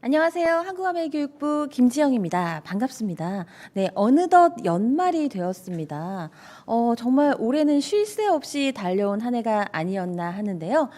안녕하세요. 한국어매교육부 김지영입니다. 반갑습니다. 네, 어느덧 연말이 되었습니다. 정말 올해는 쉴 새 없이 달려온 한 해가 아니었나 하는데요.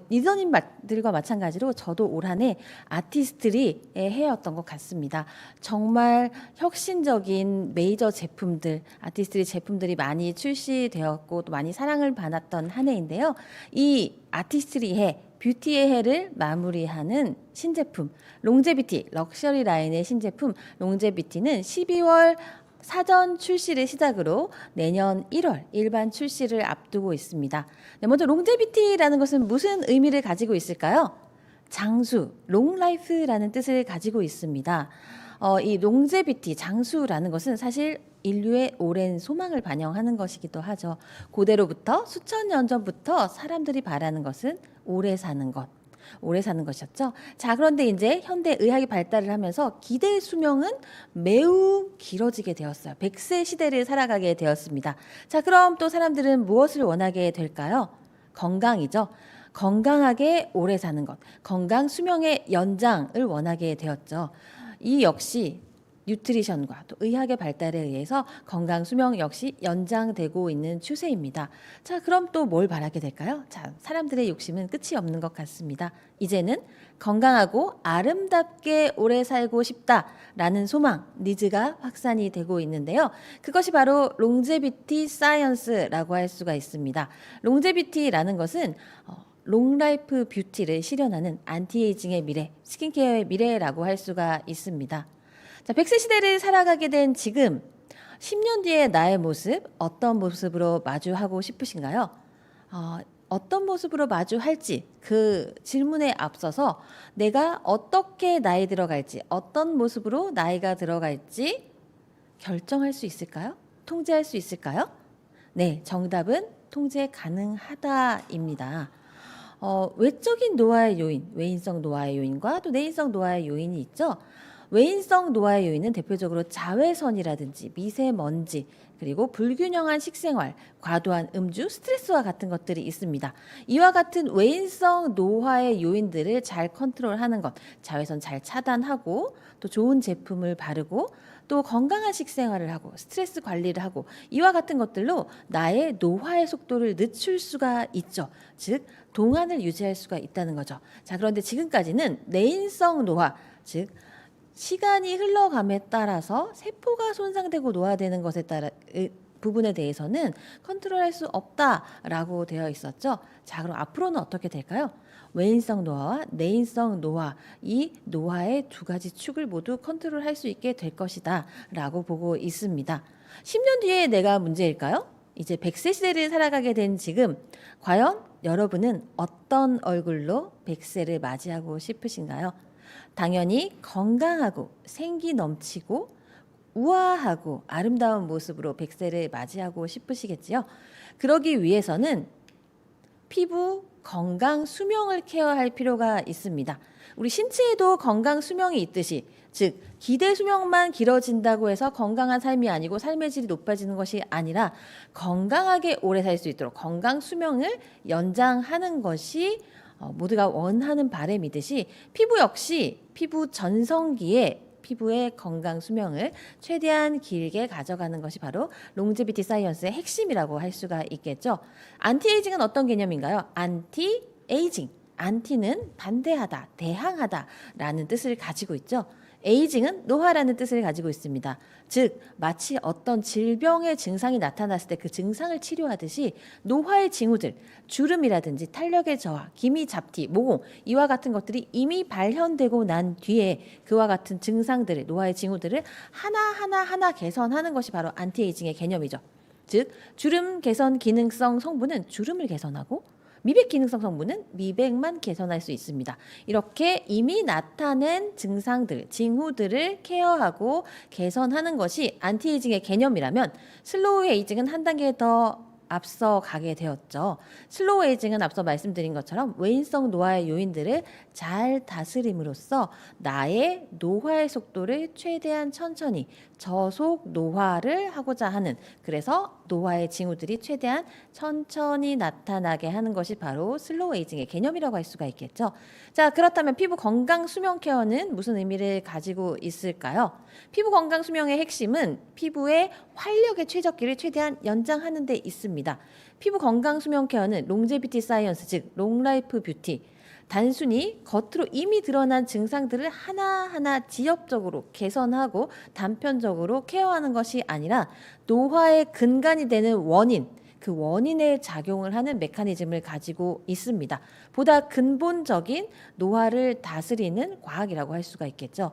리더님들과 마찬가지로 저도 올 한 해 아티스트리의 해였던 것 같습니다. 정말 혁신적인 메이저 제품들, 아티스트리 제품들이 많이 출시되었고 또 많이 사랑을 받았던 한 해인데요. 이 아티스트리 해, 뷰티의 해를 마무리하는 신제품 롱제비티 럭셔리 라인의 신제품 롱제비티는 12월 사전 출시를 시작으로 내년 1월 일반 출시를 앞두고 있습니다. 네, 먼저 롱제비티라는 것은 무슨 의미를 가지고 있을까요? 장수, 롱라이프라는 뜻을 가지고 있습니다. 이 롱제비티, 장수라는 것은 사실 인류의 오랜 소망을 반영하는 것이기도 하죠. 고대로부터 수천 년 전부터 사람들이 바라는 것은 오래 사는 것. 오래 사는 것이었죠. 자, 그런데 이제 현대 의학이 발달을 하면서 기대 수명은 매우 길어지게 되었어요. 100세 시대를 살아가게 되었습니다. 자, 그럼 또 사람들은 무엇을 원하게 될까요? 건강이죠. 건강하게 오래 사는 것, 건강 수명의 연장을 원하게 되었죠. 이 역시 뉴트리션과 또 의학의 발달에 의해서 건강 수명 역시 연장되고 있는 추세입니다. 자, 그럼 또 뭘 바라게 될까요? 자, 사람들의 욕심은 끝이 없는 것 같습니다. 이제는 건강하고 아름답게 오래 살고 싶다라는 소망, 니즈가 확산이 되고 있는데요. 그것이 바로 롱제비티 사이언스라고 할 수가 있습니다. 롱제비티라는 것은 롱라이프 뷰티를 실현하는 안티에이징의 미래, 스킨케어의 미래라고 할 수가 있습니다. 자, 100세 시대를 살아가게 된 지금 10년 뒤의 나의 모습 어떤 모습으로 마주하고 싶으신가요? 어떤 모습으로 마주할지 그 질문에 앞서서 내가 어떻게 나이 들어갈지 어떤 모습으로 나이가 들어갈지 결정할 수 있을까요? 통제할 수 있을까요? 네, 정답은 통제 가능하다입니다. 외적인 노화의 요인, 외인성 노화의 요인과 또 내인성 노화의 요인이 있죠. 외인성 노화의 요인은 대표적으로 자외선이라든지 미세먼지, 그리고 불균형한 식생활, 과도한 음주, 스트레스와 같은 것들이 있습니다. 이와 같은 외인성 노화의 요인들을 잘 컨트롤하는 것, 자외선 잘 차단하고 또 좋은 제품을 바르고 또 건강한 식생활을 하고 스트레스 관리를 하고 이와 같은 것들로 나의 노화의 속도를 늦출 수가 있죠. 즉 동안을 유지할 수가 있다는 거죠. 자, 그런데 지금까지는 내인성 노화, 즉 시간이 흘러감에 따라서 세포가 손상되고 노화되는 것에 따라 부분에 대해서는 컨트롤할 수 없다라고 되어 있었죠. 자, 그럼 앞으로는 어떻게 될까요? 외인성 노화와 내인성 노화, 이 노화의 두 가지 축을 모두 컨트롤할 수 있게 될 것이다 라고 보고 있습니다. 10년 뒤에 내가 문제일까요? 이제 100세 시대를 살아가게 된 지금 과연 여러분은 어떤 얼굴로 100세를 맞이하고 싶으신가요? 당연히 건강하고 생기 넘치고 우아하고 아름다운 모습으로 100세를 맞이하고 싶으시겠지요. 그러기 위해서는 피부 건강 수명을 케어할 필요가 있습니다. 우리 신체에도 건강 수명이 있듯이 즉 기대 수명만 길어진다고 해서 건강한 삶이 아니고 삶의 질이 높아지는 것이 아니라 건강하게 오래 살 수 있도록 건강 수명을 연장하는 것이 모두가 원하는 바람이듯이 피부 역시 피부 전성기에 피부의 건강 수명을 최대한 길게 가져가는 것이 바로 롱제비티 사이언스의 핵심이라고 할 수가 있겠죠. 안티에이징은 어떤 개념인가요? 안티에이징. 안티는 반대하다, 대항하다라는 뜻을 가지고 있죠. 에이징은 노화라는 뜻을 가지고 있습니다. 즉 마치 어떤 질병의 증상이 나타났을 때 그 증상을 치료하듯이 노화의 징후들, 주름이라든지 탄력의 저하, 기미 잡티, 모공 이와 같은 것들이 이미 발현되고 난 뒤에 그와 같은 증상들을 노화의 징후들을 하나 개선하는 것이 바로 안티에이징의 개념이죠. 즉 주름 개선 기능성 성분은 주름을 개선하고 미백 기능성 성분은 미백만 개선할 수 있습니다. 이렇게 이미 나타낸 증상들, 징후들을 케어하고 개선하는 것이 안티에이징의 개념이라면 슬로우 에이징은 한 단계 더 앞서 가게 되었죠. 슬로우 에이징은 앞서 말씀드린 것처럼 외인성 노화의 요인들을 잘 다스림으로써 나의 노화의 속도를 최대한 천천히 저속 노화를 하고자 하는, 그래서 노화의 징후들이 최대한 천천히 나타나게 하는 것이 바로 슬로우 에이징의 개념이라고 할 수가 있겠죠. 자, 그렇다면 피부 건강 수명 케어는 무슨 의미를 가지고 있을까요? 피부 건강 수명의 핵심은 피부의 활력의 최적기를 최대한 연장하는 데 있습니다. 피부 건강 수명 케어는 롱제비티 사이언스, 즉 롱라이프 뷰티, 단순히 겉으로 이미 드러난 증상들을 하나하나 지엽적으로 개선하고 단편적으로 케어하는 것이 아니라 노화의 근간이 되는 원인, 그 원인에 작용을 하는 메커니즘을 가지고 있습니다. 보다 근본적인 노화를 다스리는 과학이라고 할 수가 있겠죠.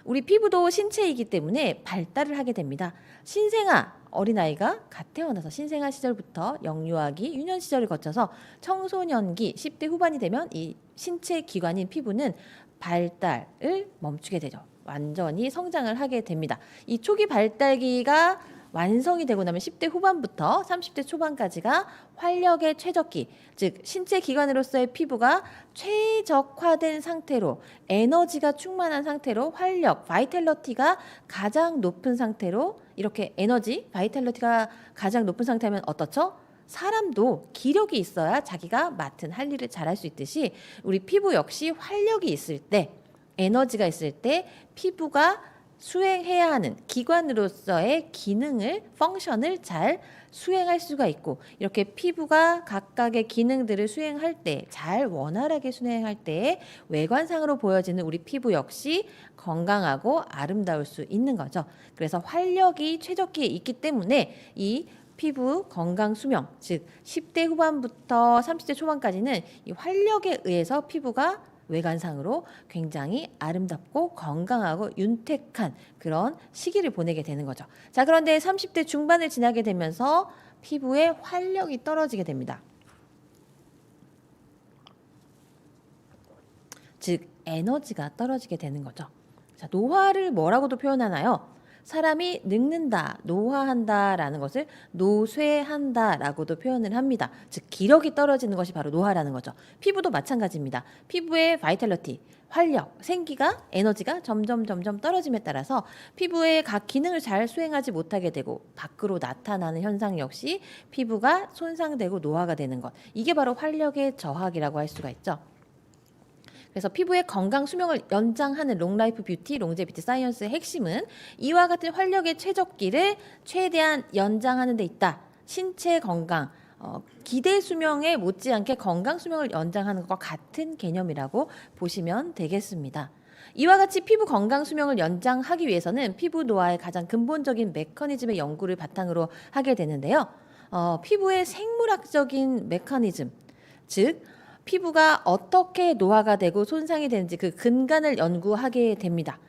우리 피부도 신체이기 때문에 발달을 하게 됩니다. 신생아, 어린아이가 갓 태어나서 신생아 시절부터 영유아기, 유년 시절을 거쳐서 청소년기, 10대 후반이 되면 이 신체 기관인 피부는 발달을 멈추게 되죠. 완전히 성장을 하게 됩니다. 이 초기 발달기가 완성이 되고 나면 10대 후반부터 30대 초반까지가 활력의 최적기, 즉 신체 기관으로서의 피부가 최적화된 상태로, 에너지가 충만한 상태로, 활력, 바이탈러티가 가장 높은 상태로, 이렇게 에너지, 바이탈러티가 가장 높은 상태면 어떻죠? 사람도 기력이 있어야 자기가 맡은 할 일을 잘할 수 있듯이 우리 피부 역시 활력이 있을 때, 에너지가 있을 때 피부가 수행해야 하는 기관으로서의 기능을, 펑션을 잘 수행할 수가 있고, 이렇게 피부가 각각의 기능들을 수행할 때, 잘 원활하게 수행할 때 외관상으로 보여지는 우리 피부 역시 건강하고 아름다울 수 있는 거죠. 그래서 활력이 최적기에 있기 때문에 이 피부 건강 수명, 즉 10대 후반부터 30대 초반까지는 이 활력에 의해서 피부가 외관상으로 굉장히 아름답고 건강하고 윤택한 그런 시기를 보내게 되는 거죠. 자, 그런데 30대 중반을 지나게 되면서 피부의 활력이 떨어지게 됩니다. 즉 에너지가 떨어지게 되는 거죠. 자, 노화를 뭐라고도 표현하나요? 사람이 늙는다, 노화한다라는 것을 노쇠한다라고도 표현을 합니다. 즉 기력이 떨어지는 것이 바로 노화라는 거죠. 피부도 마찬가지입니다. 피부의 바이탈러티, 활력, 생기가, 에너지가 점점 떨어짐에 따라서 피부의 각 기능을 잘 수행하지 못하게 되고 밖으로 나타나는 현상 역시 피부가 손상되고 노화가 되는 것. 이게 바로 활력의 저하이라고 할 수가 있죠. 그래서 피부의 건강 수명을 연장하는 롱라이프 뷰티, 롱제비티 사이언스의 핵심은 이와 같은 활력의 최적기를 최대한 연장하는 데 있다. 신체 건강, 기대 수명에 못지않게 건강 수명을 연장하는 것과 같은 개념이라고 보시면 되겠습니다. 이와 같이 피부 건강 수명을 연장하기 위해서는 피부 노화의 가장 근본적인 메커니즘의 연구를 바탕으로 하게 되는데요. 피부의 생물학적인 메커니즘, 즉 피부가 어떻게 노화가 되고 손상이 되는지 그 근간을 연구하게 됩니다.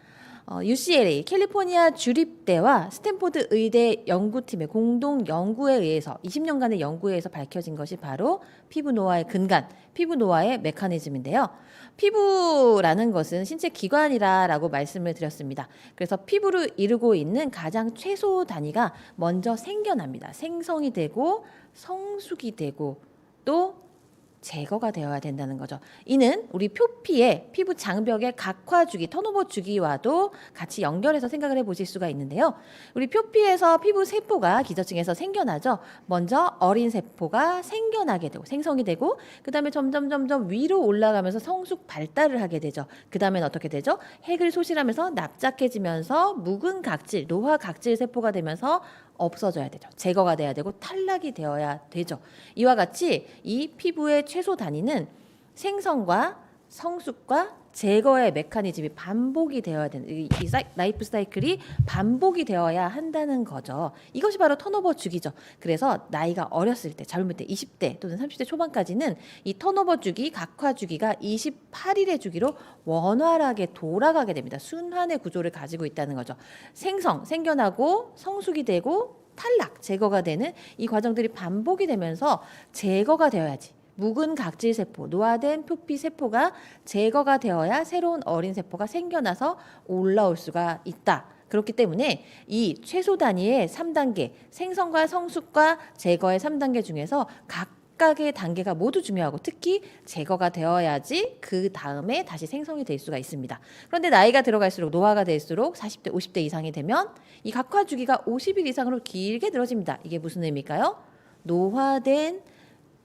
UCLA 캘리포니아 주립대와 스탠포드 의대 연구팀의 공동 연구에 의해서 20년간의 연구에 의해서 밝혀진 것이 바로 피부 노화의 근간, 피부 노화의 메커니즘인데요. 피부라는 것은 신체 기관이라고 말씀을 드렸습니다. 그래서 피부를 이루고 있는 가장 최소 단위가 먼저 생겨납니다. 생성이 되고 성숙이 되고 또 제거가 되어야 된다는 거죠. 이는 우리 표피의 피부 장벽의 각화 주기, 턴오버 주기와도 같이 연결해서 생각을 해보실 수가 있는데요. 우리 표피에서 피부 세포가 기저층에서 생겨나죠. 먼저 어린 세포가 생겨나게 되고 생성이 되고 그 다음에 점점 위로 올라가면서 성숙 발달을 하게 되죠. 그 다음엔 어떻게 되죠? 핵을 소실하면서 납작해지면서 묵은 각질, 노화 각질 세포가 되면서 없어져야 되죠. 제거가 돼야 되고 탈락이 되어야 되죠. 이와 같이 이 피부의 최소 단위는 생성과 성숙과 제거의 메커니즘이 반복이 되어야 되는 이 라이프 사이클이 반복이 되어야 한다는 거죠. 이것이 바로 턴오버 주기죠. 그래서 나이가 어렸을 때, 젊을 때 20대 또는 30대 초반까지는 이 턴오버 주기, 각화 주기가 28일의 주기로 원활하게 돌아가게 됩니다. 순환의 구조를 가지고 있다는 거죠. 생겨나고 성숙이 되고 탈락, 제거가 되는 이 과정들이 반복이 되면서 제거가 되어야지. 묵은 각질 세포, 노화된 표피 세포가 제거가 되어야 새로운 어린 세포가 생겨나서 올라올 수가 있다. 그렇기 때문에 이 최소 단위의 3단계, 생성과 성숙과 제거의 3단계 중에서 각 각각의 단계가 모두 중요하고 특히 제거가 되어야지 그 다음에 다시 생성이 될 수가 있습니다. 그런데 나이가 들어갈수록 노화가 될수록 40대, 50대 이상이 되면 이 각화 주기가 50일 이상으로 길게 늘어집니다. 이게 무슨 의미일까요? 노화된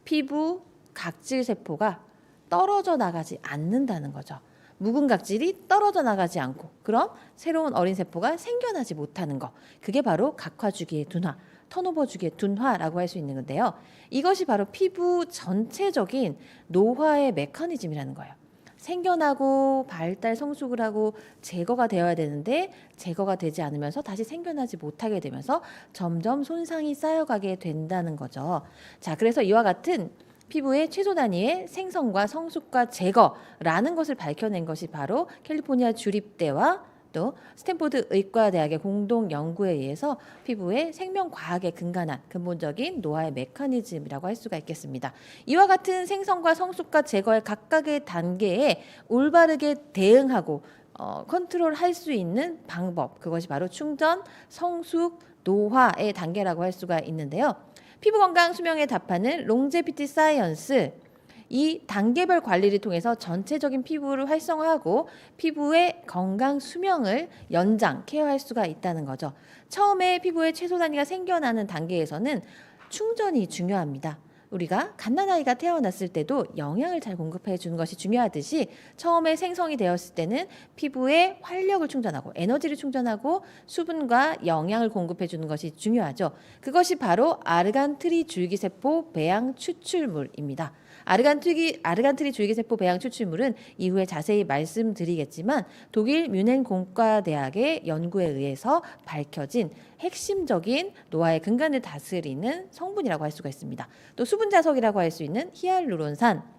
피부 각질 세포가 떨어져 나가지 않는다는 거죠. 묵은 각질이 떨어져 나가지 않고 그럼 새로운 어린 세포가 생겨나지 못하는 거. 그게 바로 각화 주기의 둔화, 턴오버 주기의 둔화라고 할 수 있는 건데요. 이것이 바로 피부 전체적인 노화의 메커니즘이라는 거예요. 생겨나고 발달 성숙을 하고 제거가 되어야 되는데 제거가 되지 않으면서 다시 생겨나지 못하게 되면서 점점 손상이 쌓여가게 된다는 거죠. 자, 그래서 이와 같은 피부의 최소 단위의 생성과 성숙과 제거라는 것을 밝혀낸 것이 바로 캘리포니아 주립대와 또 스탠포드 의과대학의 공동 연구에 의해서 피부의 생명과학에 근간한 근본적인 노화의 메커니즘이라고 할 수가 있겠습니다. 이와 같은 생성과 성숙과 제거의 각각의 단계에 올바르게 대응하고 컨트롤할 수 있는 방법, 그것이 바로 충전, 성숙, 노화의 단계라고 할 수가 있는데요. 피부 건강 수명에 답하는 롱제비티 사이언스, 이 단계별 관리를 통해서 전체적인 피부를 활성화하고 피부의 건강 수명을 연장, 케어할 수가 있다는 거죠. 처음에 피부의 최소 단위가 생겨나는 단계에서는 충전이 중요합니다. 우리가 갓난아이가 태어났을 때도 영양을 잘 공급해 주는 것이 중요하듯이 처음에 생성이 되었을 때는 피부에 활력을 충전하고 에너지를 충전하고 수분과 영양을 공급해 주는 것이 중요하죠. 그것이 바로 아르간 트리 줄기세포 배양 추출물입니다. 아르간 트리 줄기세포 배양 추출물은 이후에 자세히 말씀드리겠지만 독일 뮌헨 공과대학의 연구에 의해서 밝혀진 핵심적인 노화의 근간을 다스리는 성분이라고 할 수가 있습니다. 또 수분 자석이라고 할 수 있는 히알루론산.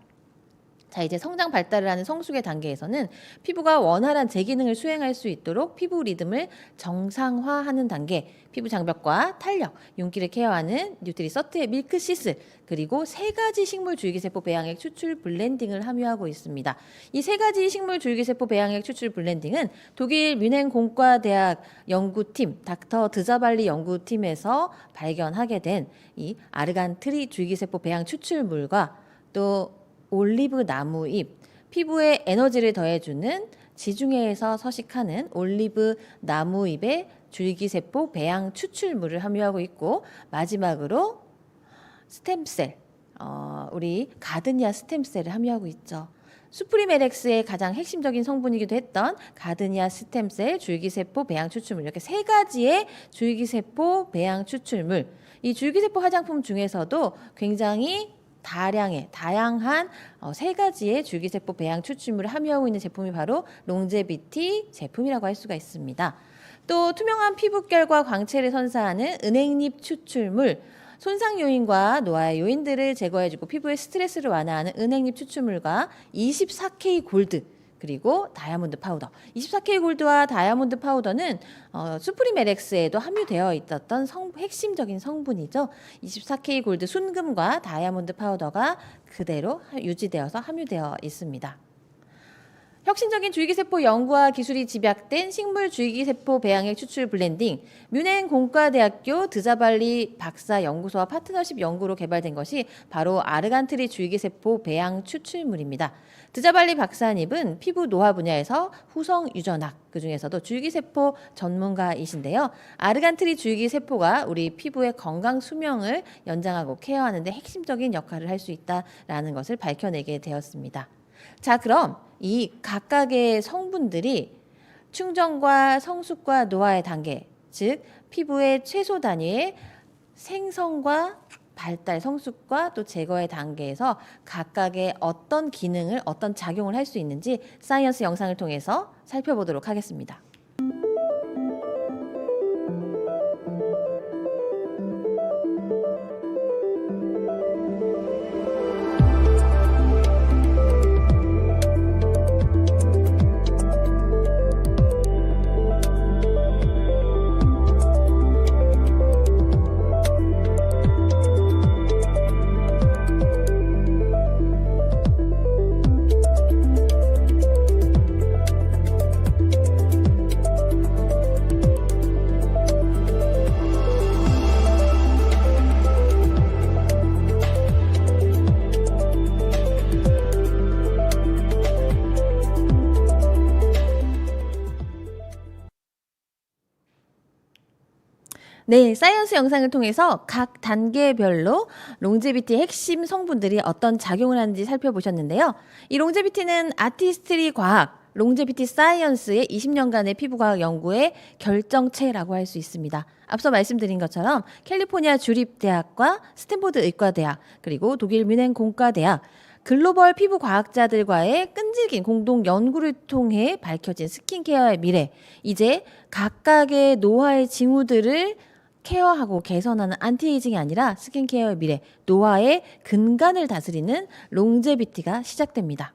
자, 이제 성장 발달을 하는 성숙의 단계에서는 피부가 원활한 재기능을 수행할 수 있도록 피부 리듬을 정상화하는 단계, 피부 장벽과 탄력, 윤기를 케어하는 뉴트리서트의 밀크시슬, 그리고 3가지 식물 줄기세포 배양액 추출 블렌딩을 함유하고 있습니다. 이 3가지 식물 줄기세포 배양액 추출 블렌딩은 독일 뮌헨 공과대학 연구팀, 닥터 드자발리 연구팀에서 발견하게 된 이 아르간 트리 줄기세포 배양 추출물과 또 올리브 나무잎, 피부에 에너지를 더해주는 지중해에서 서식하는 올리브 나무잎의 줄기세포 배양 추출물을 함유하고 있고 마지막으로 스템셀, 우리 가드니아 스템셀을 함유하고 있죠. 수프리메렉스의 가장 핵심적인 성분이기도 했던 가드니아 스템셀 줄기세포 배양 추출물, 이렇게 3가지의 줄기세포 배양 추출물, 이 줄기세포 화장품 중에서도 굉장히 다양한 3가지의 줄기세포 배양 추출물을 함유하고 있는 제품이 바로 롱제비티 제품이라고 할 수가 있습니다. 또 투명한 피부결과 광채를 선사하는 은행잎 추출물, 손상 요인과 노화의 요인들을 제거해주고 피부의 스트레스를 완화하는 은행잎 추출물과 24K 골드, 그리고 다이아몬드 파우더. 24K 골드와 다이아몬드 파우더는 수프리메렉스에도 함유되어 있었던 핵심적인 성분이죠. 24K 골드 순금과 다이아몬드 파우더가 그대로 유지되어서 함유되어 있습니다. 혁신적인 줄기세포 연구와 기술이 집약된 식물 줄기세포 배양액 추출 블렌딩, 뮌헨 공과대학교 드자발리 박사 연구소와 파트너십 연구로 개발된 것이 바로 아르간트리 줄기세포 배양 추출물입니다. 드자발리 박사님은 피부 노화 분야에서 후성 유전학, 그중에서도 줄기세포 전문가이신데요. 아르간트리 줄기세포가 우리 피부의 건강 수명을 연장하고 케어하는 데 핵심적인 역할을 할 수 있다는 것을 밝혀내게 되었습니다. 자, 그럼 이 각각의 성분들이 충전과 성숙과 노화의 단계, 즉 피부의 최소 단위의 생성과 발달, 성숙과 또 제거의 단계에서 각각의 어떤 기능을, 어떤 작용을 할 수 있는지 사이언스 영상을 통해서 살펴보도록 하겠습니다. 네, 사이언스 영상을 통해서 각 단계별로 롱제비티 핵심 성분들이 어떤 작용을 하는지 살펴보셨는데요. 이 롱제비티는 아티스트리 과학, 롱제비티 사이언스의 20년간의 피부과학 연구의 결정체라고 할 수 있습니다. 앞서 말씀드린 것처럼 캘리포니아 주립대학과 스탠포드 의과대학, 그리고 독일 뮌헨 공과대학, 글로벌 피부 과학자들과의 끈질긴 공동 연구를 통해 밝혀진 스킨케어의 미래, 이제 각각의 노화의 징후들을 케어하고 개선하는 안티에이징이 아니라 스킨케어의 미래, 노화의 근간을 다스리는 롱제비티가 시작됩니다.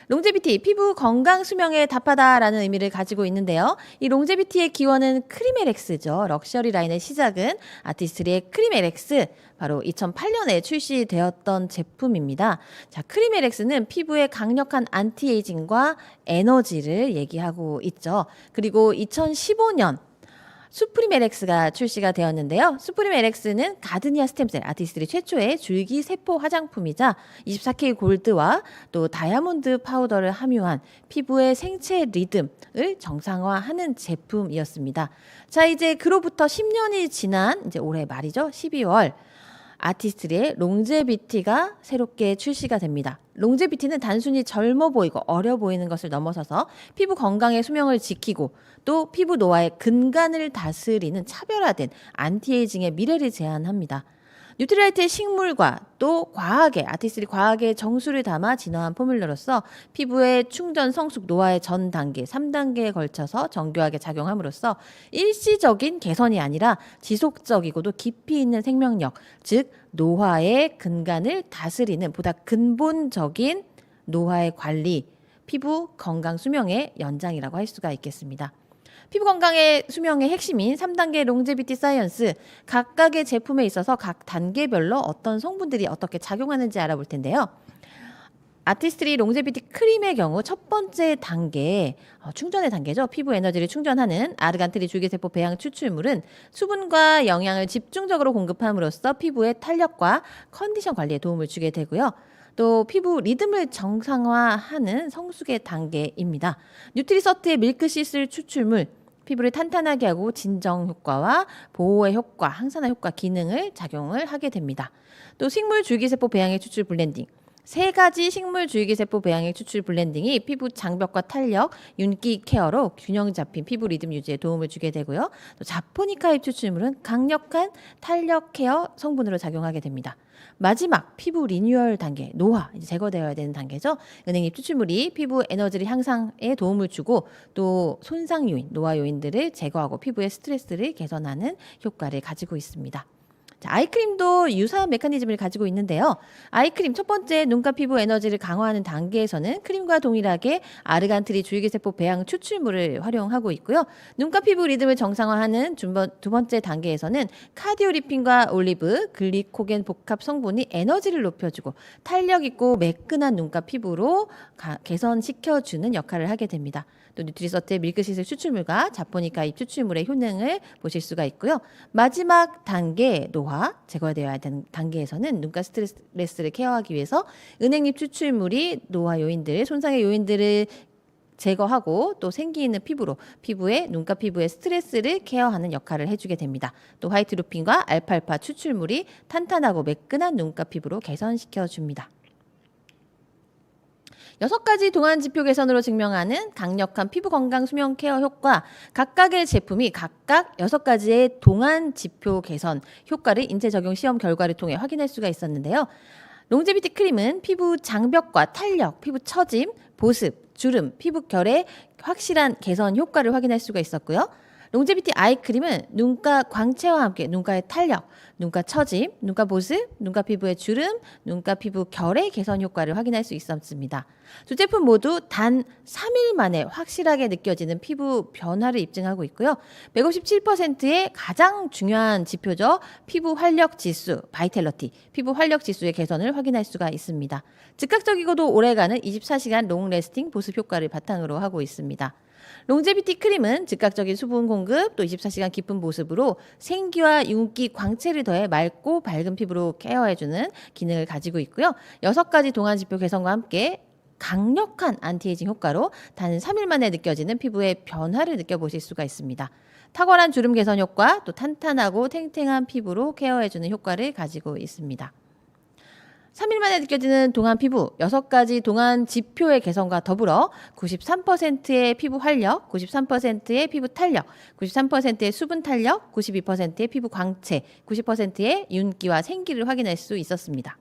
롱제비티, 피부 건강 수명에 답하다라는 의미를 가지고 있는데요. 이 롱제비티의 기원은 크림엘엑스죠. 럭셔리 라인의 시작은 아티스트리의 크림엘엑스, 바로 2008년에 출시되었던 제품입니다. 자, 크림엘엑스는 피부의 강력한 안티에이징과 에너지를 얘기하고 있죠. 그리고 2015년 수프림 LX가 출시가 되었는데요. 수프림 LX는 가드니아 스템셀 아티스트리 최초의 줄기 세포 화장품이자 24K 골드와 또 다이아몬드 파우더를 함유한 피부의 생체 리듬을 정상화하는 제품이었습니다. 자, 이제 그로부터 10년이 지난 이제 올해 말이죠. 12월 아티스트리의 롱제비티가 새롭게 출시가 됩니다. 롱제비티는 단순히 젊어 보이고 어려 보이는 것을 넘어서서 피부 건강의 수명을 지키고 또 피부 노화의 근간을 다스리는 차별화된 안티에이징의 미래를 제안합니다. 뉴트리라이트의 식물과 또 과학의 아티스트리 과학의 정수를 담아 진화한 포뮬러로서 피부의 충전, 성숙, 노화의 전 단계, 3단계에 걸쳐서 정교하게 작용함으로써 일시적인 개선이 아니라 지속적이고도 깊이 있는 생명력, 즉 노화의 근간을 다스리는 보다 근본적인 노화의 관리, 피부 건강 수명의 연장이라고 할 수가 있겠습니다. 피부 건강의 수명의 핵심인 3단계 롱제비티 사이언스, 각각의 제품에 있어서 각 단계별로 어떤 성분들이 어떻게 작용하는지 알아볼 텐데요. 아티스트리 롱제비티 크림의 경우 첫 번째 단계, 충전의 단계죠. 피부 에너지를 충전하는 아르간트리 줄기세포 배양 추출물은 수분과 영양을 집중적으로 공급함으로써 피부의 탄력과 컨디션 관리에 도움을 주게 되고요. 또 피부 리듬을 정상화하는 성숙의 단계입니다. 뉴트리서트의 밀크시슬 추출물, 피부를 탄탄하게 하고 진정 효과와 보호의 효과, 항산화 효과 기능을 작용을 하게 됩니다. 또 식물 줄기세포 배양액 추출 블렌딩, 세 가지 식물 줄기세포 배양액 추출 블렌딩이 피부 장벽과 탄력, 윤기 케어로 균형 잡힌 피부 리듬 유지에 도움을 주게 되고요. 또 자포니카 잎 추출물은 강력한 탄력 케어 성분으로 작용하게 됩니다. 마지막 피부 리뉴얼 단계, 노화, 이제 제거되어야 되는 단계죠. 은행잎 추출물이 피부 에너지를 향상에 도움을 주고 또 손상 요인, 노화 요인들을 제거하고 피부의 스트레스를 개선하는 효과를 가지고 있습니다. 자, 아이크림도 유사한 메커니즘을 가지고 있는데요. 아이크림 첫 번째 눈가 피부 에너지를 강화하는 단계에서는 크림과 동일하게 아르간트리 줄기세포 배양 추출물을 활용하고 있고요. 눈가 피부 리듬을 정상화하는 두 번째 단계에서는 카디오리핀과 올리브, 글리코겐 복합 성분이 에너지를 높여주고 탄력 있고 매끈한 눈가 피부로 개선시켜주는 역할을 하게 됩니다. 또 뉴트리서트의 밀크시슬 추출물과 자포니카 잎 추출물의 효능을 보실 수가 있고요. 마지막 단계 노화, 제거되어야 되는 단계에서는 눈가 스트레스를 케어하기 위해서 은행잎 추출물이 노화 요인들, 손상의 요인들을 제거하고 또 생기 있는 피부로 피부의 눈가 피부의 스트레스를 케어하는 역할을 해주게 됩니다. 또 화이트 루핀과 알팔파 추출물이 탄탄하고 매끈한 눈가 피부로 개선시켜 줍니다. 6가지 동안 지표 개선으로 증명하는 강력한 피부 건강 수명 케어 효과, 각각의 제품이 각각 6가지의 동안 지표 개선 효과를 인체 적용 시험 결과를 통해 확인할 수가 있었는데요. 롱제비티 크림은 피부 장벽과 탄력, 피부 처짐, 보습, 주름, 피부 결의 확실한 개선 효과를 확인할 수가 있었고요. 롱제비티 아이크림은 눈가 광채와 함께 눈가의 탄력, 눈가 처짐, 눈가 보습, 눈가 피부의 주름, 눈가 피부 결의 개선 효과를 확인할 수 있었습니다. 두 제품 모두 단 3일 만에 확실하게 느껴지는 피부 변화를 입증하고 있고요. 157%의 가장 중요한 지표죠. 피부 활력 지수, 바이텔러티, 피부 활력 지수의 개선을 확인할 수가 있습니다. 즉각적이고도 오래가는 24시간 롱래스팅 보습 효과를 바탕으로 하고 있습니다. 롱제비티 크림은 즉각적인 수분 공급, 또 24시간 깊은 보습으로 생기와 윤기, 광채를 더해 맑고 밝은 피부로 케어해주는 기능을 가지고 있고요. 6가지 동안 지표 개선과 함께 강력한 안티에이징 효과로 단 3일 만에 느껴지는 피부의 변화를 느껴보실 수가 있습니다. 탁월한 주름 개선 효과, 또 탄탄하고 탱탱한 피부로 케어해주는 효과를 가지고 있습니다. 3일 만에 느껴지는 동안 피부 6가지 동안 지표의 개선과 더불어 93%의 피부 활력, 93%의 피부 탄력, 93%의 수분 탄력, 92%의 피부 광채, 90%의 윤기와 생기를 확인할 수 있었습니다.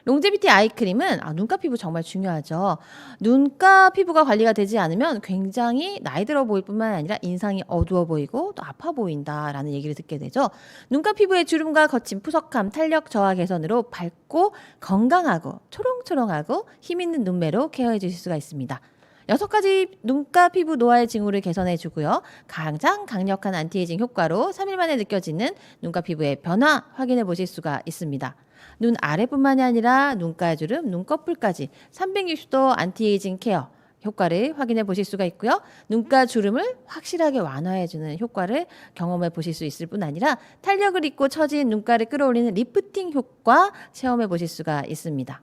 롱제비티 아이크림은 눈가 피부 정말 중요하죠. 눈가 피부가 관리가 되지 않으면 굉장히 나이 들어 보일 뿐만 아니라 인상이 어두워 보이고 또 아파 보인다라는 얘기를 듣게 되죠. 눈가 피부의 주름과 거친 푸석함, 탄력 저하 개선으로 밝고 건강하고 초롱초롱하고 힘있는 눈매로 케어해 주실 수가 있습니다. 6가지 눈가 피부 노화의 징후를 개선해 주고요. 가장 강력한 안티에이징 효과로 3일 만에 느껴지는 눈가 피부의 변화 확인해 보실 수가 있습니다. 눈 아래뿐만이 아니라 눈가 주름, 눈꺼풀까지 360도 안티에이징 케어 효과를 확인해 보실 수가 있고요. 눈가 주름을 확실하게 완화해주는 효과를 경험해 보실 수 있을 뿐 아니라 탄력을 입고 처진 눈가를 끌어올리는 리프팅 효과 체험해 보실 수가 있습니다.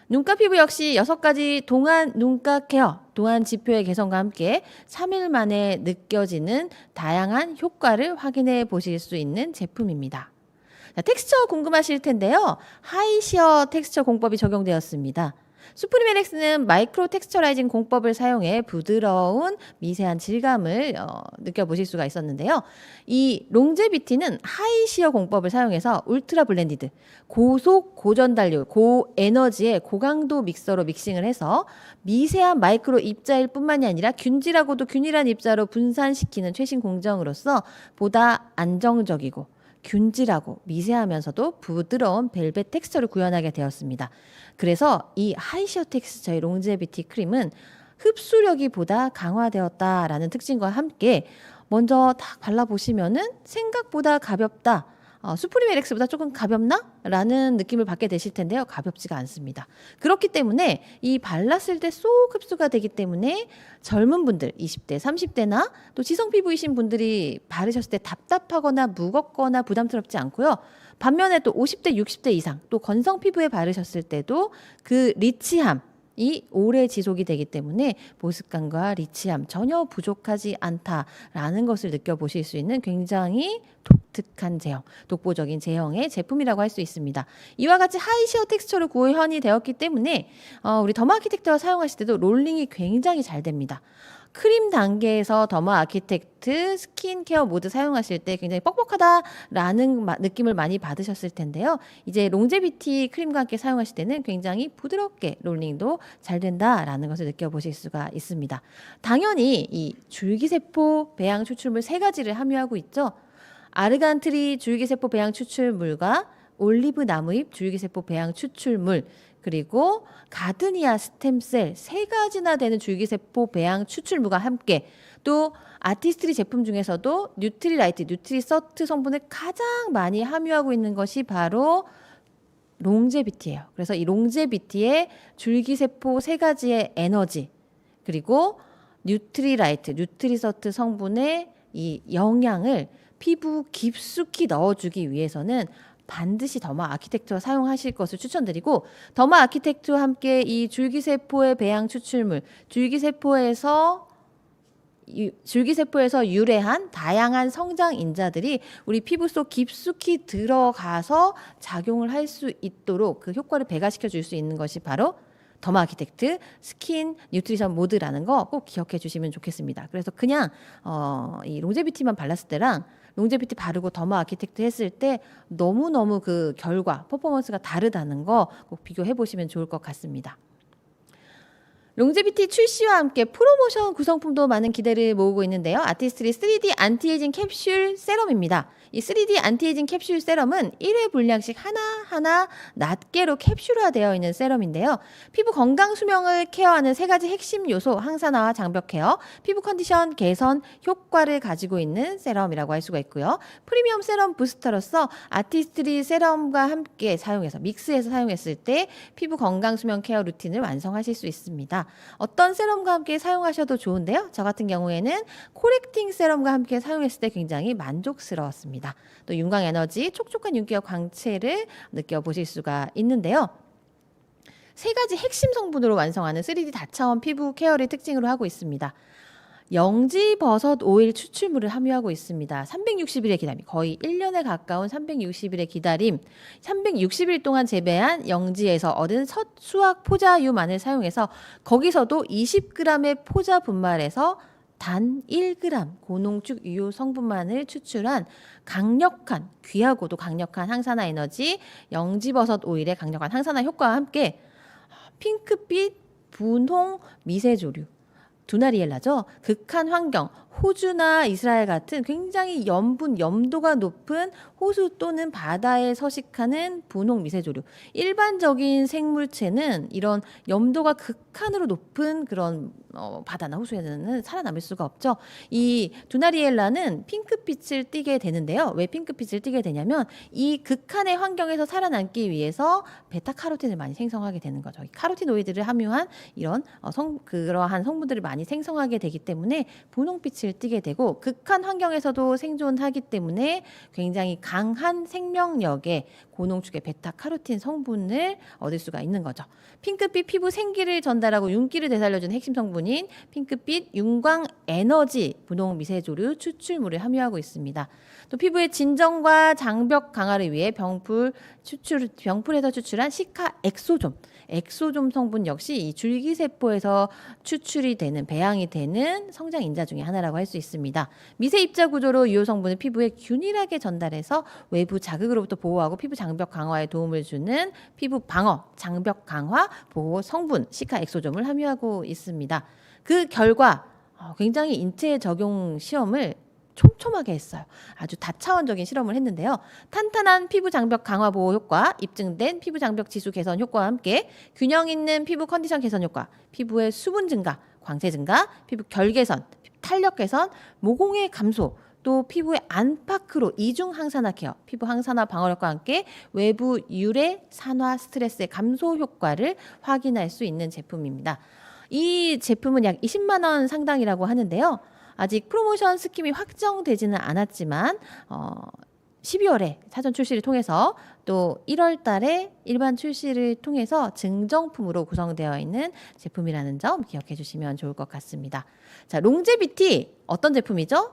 눈가 피부 역시 6가지 동안 눈가 케어, 동안 지표의 개선과 함께 3일 만에 느껴지는 다양한 효과를 확인해 보실 수 있는 제품입니다. 자, 텍스처 궁금하실 텐데요. 하이시어 텍스처 공법이 적용되었습니다. 수프림 LX는 마이크로 텍스처라이징 공법을 사용해 부드러운 미세한 질감을 느껴보실 수가 있었는데요. 이 롱제비티는 하이시어 공법을 사용해서 울트라 블렌디드, 고속, 고전달류, 고에너지의 고강도 믹서로 믹싱을 해서 미세한 마이크로 입자일 뿐만이 아니라 균질하고도 균일한 입자로 분산시키는 최신 공정으로서 보다 안정적이고 균질하고 미세하면서도 부드러운 벨벳 텍스처를 구현하게 되었습니다. 그래서 이 하이시어 텍스처의 롱제비티 크림은 흡수력이 보다 강화되었다라는 특징과 함께 먼저 딱 발라보시면은 생각보다 가볍다. 수프림 LX보다 조금 가볍나? 라는 느낌을 받게 되실 텐데요. 가볍지가 않습니다. 그렇기 때문에 이 발랐을 때 쏙 흡수가 되기 때문에 젊은 분들, 20대, 30대나 또 지성 피부이신 분들이 바르셨을 때 답답하거나 무겁거나 부담스럽지 않고요. 반면에 또 50대, 60대 이상 또 건성 피부에 바르셨을 때도 그 리치함, 이 오래 지속이 되기 때문에 보습감과 리치함 전혀 부족하지 않다라는 것을 느껴보실 수 있는 굉장히 독특한 제형, 독보적인 제형의 제품이라고 할 수 있습니다. 이와 같이 하이시어 텍스처로 구현이 되었기 때문에 우리 더마 아키텍트와 사용하실 때도 롤링이 굉장히 잘 됩니다. 크림 단계에서 더마 아키텍트 스킨케어 모드 사용하실 때 굉장히 뻑뻑하다라는 느낌을 많이 받으셨을 텐데요. 이제 롱제비티 크림과 함께 사용하실 때는 굉장히 부드럽게 롤링도 잘 된다라는 것을 느껴보실 수가 있습니다. 당연히 이 줄기세포 배양 추출물 3가지를 함유하고 있죠. 아르간트리 줄기세포 배양 추출물과 올리브 나무잎 줄기세포 배양 추출물, 그리고 가드니아 스템셀 3가지나 되는 줄기세포 배양 추출물과 함께 또 아티스트리 제품 중에서도 뉴트리라이트, 뉴트리서트 성분을 가장 많이 함유하고 있는 것이 바로 롱제비티예요. 그래서 이 롱제비티의 줄기세포 3가지의 에너지, 그리고 뉴트리라이트, 뉴트리서트 성분의 이 영양을 피부 깊숙이 넣어주기 위해서는 반드시 더마 아키텍트와 사용하실 것을 추천드리고, 더마 아키텍트와 함께 이 줄기세포의 배양 추출물, 줄기세포에서 유래한 다양한 성장 인자들이 우리 피부 속 깊숙이 들어가서 작용을 할 수 있도록 그 효과를 배가시켜 줄 수 있는 것이 바로 더마 아키텍트 스킨 뉴트리션 모드라는 거 꼭 기억해 주시면 좋겠습니다. 그래서 그냥 이 롱제비티만 발랐을 때랑 롱제비티 바르고 더마 아키텍트 했을 때 너무너무 그 결과, 퍼포먼스가 다르다는 거 꼭 비교해 보시면 좋을 것 같습니다. 롱제비티 출시와 함께 프로모션 구성품도 많은 기대를 모으고 있는데요. 아티스트리 3D 안티에이징 캡슐 세럼입니다. 이 3D 안티에이징 캡슐 세럼은 1회 분량씩 하나하나 낱개로 캡슐화되어 있는 세럼인데요. 피부 건강 수명을 케어하는 3가지 핵심 요소 항산화와 장벽 케어, 피부 컨디션 개선 효과를 가지고 있는 세럼이라고 할 수가 있고요. 프리미엄 세럼 부스터로서 아티스트리 세럼과 함께 사용해서 믹스해서 사용했을 때 피부 건강 수명 케어 루틴을 완성하실 수 있습니다. 어떤 세럼과 함께 사용하셔도 좋은데요. 저 같은 경우에는 코렉팅 세럼과 함께 사용했을 때 굉장히 만족스러웠습니다. 또 윤광 에너지 촉촉한 윤기와 광채를 느껴보실 수가 있는데요. 세 가지 핵심 성분으로 완성하는 3D 다차원 피부 케어를 특징으로 하고 있습니다. 영지버섯 오일 추출물을 함유하고 있습니다. 360일의 기다림, 거의 1년에 가까운 360일의 기다림, 360일 동안 재배한 영지에서 얻은 수확 포자유만을 사용해서 거기서도 20g의 포자 분말에서 단 1g 고농축 유효 성분만을 추출한 강력한, 귀하고도 강력한 항산화 에너지 영지버섯 오일의 강력한 항산화 효과와 함께 핑크빛 분홍 미세조류 두나리엘라죠. 극한 환경, 호주나 이스라엘 같은 굉장히 염도가 높은 호수 또는 바다에 서식하는 분홍 미세조류. 일반적인 생물체는 이런 염도가 극한으로 높은 그런 바다나 호수에는 살아남을 수가 없죠. 이 두나리엘라는 핑크빛을 띠게 되는데요. 왜 핑크빛을 띠게 되냐면 이 극한의 환경에서 살아남기 위해서 베타카로틴을 많이 생성하게 되는 거죠. 카로티노이드를 함유한 이런 그러한 성분들을 많이 생성하게 되기 때문에 분홍빛을 띠게 되고 극한 환경에서도 생존하기 때문에 굉장히 강한 생명력의 고농축의 베타카로틴 성분을 얻을 수가 있는 거죠. 핑크빛 피부 생기를 전달하고 윤기를 되살려주는 핵심 성분인 핑크빛 윤광 에너지 분홍 미세조류 추출물을 함유하고 있습니다. 또 피부의 진정과 장벽 강화를 위해 병풀에서 추출한 시카 엑소좀 성분 역시 이 줄기세포에서 추출이 되는 배양이 되는 성장 인자 중에 하나라고 할 수 있습니다. 미세 입자 구조로 유효 성분을 피부에 균일하게 전달해서 외부 자극으로부터 보호하고 피부 장벽 강화에 도움을 주는 피부 방어, 장벽 강화 보호 성분 시카 엑소좀을 함유하고 있습니다. 그 결과 굉장히 인체 적용 시험을 촘촘하게 했어요. 아주 다차원적인 실험을 했는데요. 탄탄한 피부 장벽 강화 보호 효과, 입증된 피부 장벽 지수 개선 효과와 함께 균형 있는 피부 컨디션 개선 효과, 피부의 수분 증가, 광채 증가, 피부 결 개선, 탄력 개선, 모공의 감소, 또 피부의 안파크로 이중 항산화 케어, 피부 항산화 방어력과 함께 외부 유래 산화 스트레스의 감소 효과를 확인할 수 있는 제품입니다. 이 제품은 약 20만 원 상당이라고 하는데요. 아직 프로모션 스킴이 확정되지는 않았지만 12월에 사전 출시를 통해서 또 1월 달에 일반 출시를 통해서 증정품으로 구성되어 있는 제품이라는 점 기억해 주시면 좋을 것 같습니다. 자, 롱제비티 어떤 제품이죠?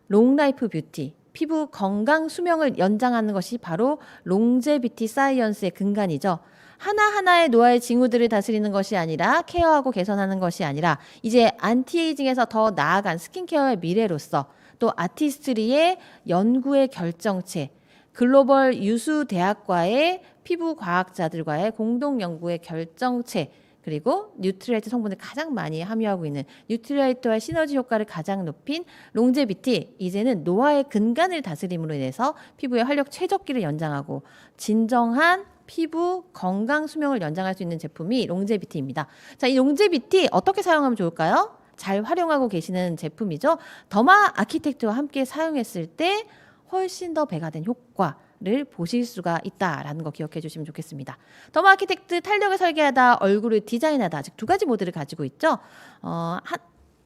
롱라이프 뷰티. 피부 건강 수명을 연장하는 것이 바로 롱제비티 사이언스의 근간이죠. 하나하나의 노화의 징후들을 다스리는 것이 아니라 케어하고 개선하는 것이 아니라 이제 안티에이징에서 더 나아간 스킨케어의 미래로서 또 아티스트리의 연구의 결정체, 글로벌 유수 대학과의 피부 과학자들과의 공동 연구의 결정체, 그리고 뉴트리라이트 성분을 가장 많이 함유하고 있는 뉴트리라이트와의 시너지 효과를 가장 높인 롱제비티, 이제는 노화의 근간을 다스림으로 인해서 피부의 활력 최적기를 연장하고 진정한 피부 건강 수명을 연장할 수 있는 제품이 롱제비티입니다. 자, 이 롱제비티 어떻게 사용하면 좋을까요? 잘 활용하고 계시는 제품이죠. 더마 아키텍트와 함께 사용했을 때 훨씬 더 배가 된 효과를 보실 수가 있다라는 거 기억해 주시면 좋겠습니다. 더마 아키텍트 탄력을 설계하다, 얼굴을 디자인하다, 즉 두 가지 모드를 가지고 있죠.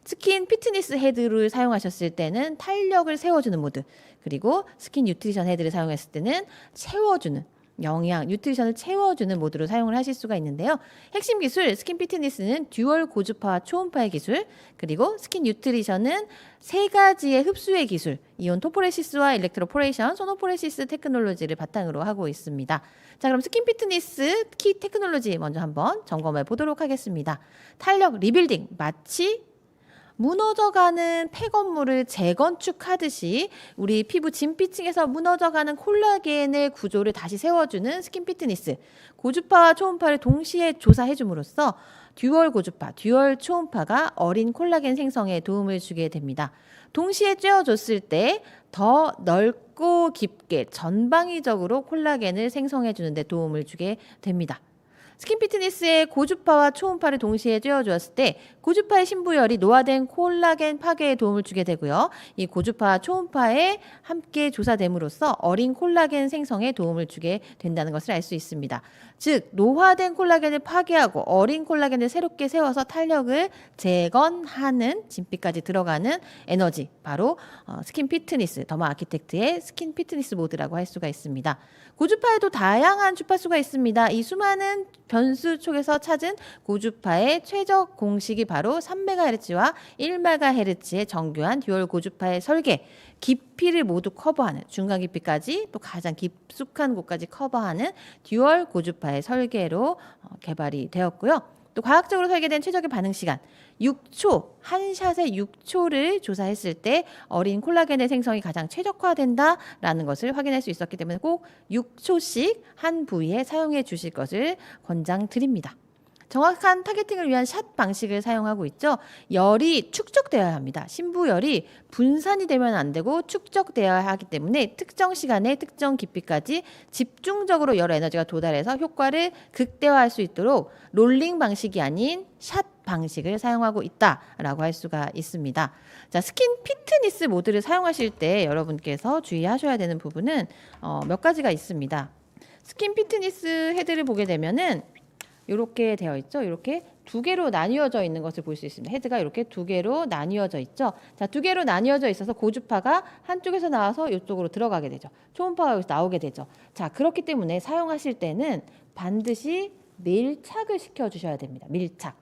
스킨 피트니스 헤드를 사용하셨을 때는 탄력을 세워주는 모드, 그리고 스킨 뉴트리션 헤드를 사용했을 때는 채워주는 영양, 뉴트리션을 채워주는 모드로 사용을 하실 수가 있는데요. 핵심 기술 스킨 피트니스는 듀얼 고주파와 초음파의 기술, 그리고 스킨 뉴트리션은 세 가지의 흡수의 기술, 이온 토포레시스와 일렉트로포레이션, 소노포레시스 테크놀로지를 바탕으로 하고 있습니다. 자, 그럼 스킨 피트니스 키 테크놀로지 먼저 한번 점검해 보도록 하겠습니다. 탄력 리빌딩, 마치 무너져가는 폐건물을 재건축하듯이 우리 피부 진피층에서 무너져가는 콜라겐의 구조를 다시 세워주는 스킨 피트니스. 고주파와 초음파를 동시에 조사해줌으로써 듀얼 고주파, 듀얼 초음파가 어린 콜라겐 생성에 도움을 주게 됩니다. 동시에 쬐어줬을 때 더 넓고 깊게 전방위적으로 콜라겐을 생성해주는 데 도움을 주게 됩니다. 스킨 피트니스의 고주파와 초음파를 동시에 쬐어주었을 때 고주파의 신부열이 노화된 콜라겐 파괴에 도움을 주게 되고요. 이 고주파와 초음파에 함께 조사됨으로써 어린 콜라겐 생성에 도움을 주게 된다는 것을 알 수 있습니다. 즉 노화된 콜라겐을 파괴하고 어린 콜라겐을 새롭게 세워서 탄력을 재건하는 진피까지 들어가는 에너지, 바로 스킨 피트니스, 더마 아키텍트의 스킨 피트니스 모드라고 할 수가 있습니다. 고주파에도 다양한 주파수가 있습니다. 이 수많은 변수 촉에서 찾은 고주파의 최적 공식이 바로 3MHz와 1MHz의 정교한 듀얼 고주파의 설계, 깊이를 모두 커버하는 중간 깊이까지 또 가장 깊숙한 곳까지 커버하는 듀얼 고주파의 설계로 개발이 되었고요. 또 과학적으로 설계된 최적의 반응 시간 6초, 한 샷에 6초를 조사했을 때 어린 콜라겐의 생성이 가장 최적화된다라는 것을 확인할 수 있었기 때문에 꼭 6초씩 한 부위에 사용해 주실 것을 권장드립니다. 정확한 타겟팅을 위한 샷 방식을 사용하고 있죠. 열이 축적되어야 합니다. 심부열이 분산이 되면 안 되고 축적되어야 하기 때문에 특정 시간에 특정 깊이까지 집중적으로 열 에너지가 도달해서 효과를 극대화할 수 있도록 롤링 방식이 아닌 샷 방식을 사용하고 있다라고 할 수가 있습니다. 자, 스킨 피트니스 모드를 사용하실 때 여러분께서 주의하셔야 되는 부분은 몇 가지가 있습니다. 스킨 피트니스 헤드를 보게 되면은 이렇게 되어 있죠. 이렇게 두 개로 나뉘어져 있는 것을 볼 수 있습니다. 헤드가 이렇게 두 개로 나뉘어져 있죠. 자, 두 개로 나뉘어져 있어서 고주파가 한쪽에서 나와서 이쪽으로 들어가게 되죠. 초음파가 여기서 나오게 되죠. 자, 그렇기 때문에 사용하실 때는 반드시 밀착을 시켜주셔야 됩니다. 밀착.